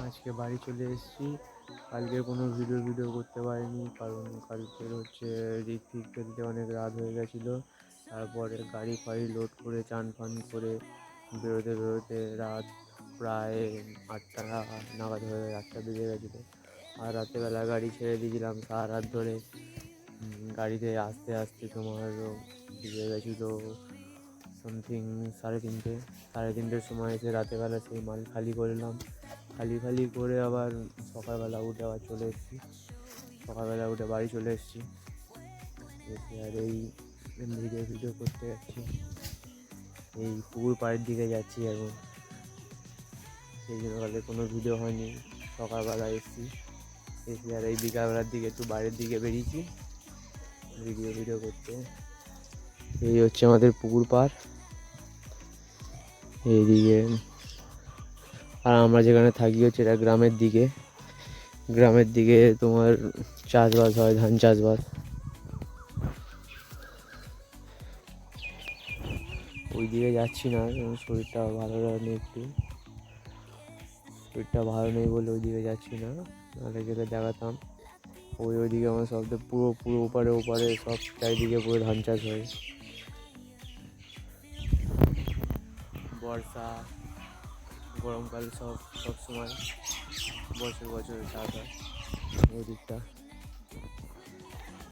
আজকে বাড়ি চলে এসেছি। কালকে কোনো ভিডিও করতে পারিনি, কারণ কালকের ঋত্বিক ফেলতে অনেক রাত হয়ে গেছিলো। তারপরে গাড়ি ফাড়ি লোড করে চান ফান করে বেরোতে রাত প্রায় 8টা নাগাদ হয়ে 8টা বেজে গেছিলো। আর রাত্রেবেলা গাড়ি ছেড়ে দিয়েছিলাম সারা রাত ধরে। গাড়িতে আস্তে আস্তে তোমার বেজে গেছিলো সামথিং 3:30 সময় এসে রাতেরবেলা সেই মাল খালি করলাম। খালি করে আবার সকালবেলা উঠে আবার চলে এসেছি। সকালবেলা উঠে বাড়ি চলে এসেছি, এসে আর এই ভিডিও করতে যাচ্ছি। এই পুকুর পাড়ের দিকে যাচ্ছি এখন, সেই জন্য কালকে কোনো ভিডিও হয়নি। সকালবেলা এসে আর এই বিকালবেলার দিকে একটু বাইরের দিকে বেরিয়েছি ভিডিও করতে। এই হচ্ছে আমাদের পুকুর পাড় এইদিকে। আর আমরা যেখানে থাকি হচ্ছে এটা গ্রামের দিকে তোমার চাষবাস হয়, ধান চাষবাস। ওই দিকে যাচ্ছি না, শরীরটা ভালো নেই বলে ওই দিকে যাচ্ছি না, নাহলে গেলে দেখাতাম। ওইদিকে আমার সব পুরো ওপারে সব চারিদিকে পুরো ধান চাষ হয়। বর্ষা গরমকাল সব সময় বছর চাষ হয় ওই দিকটা।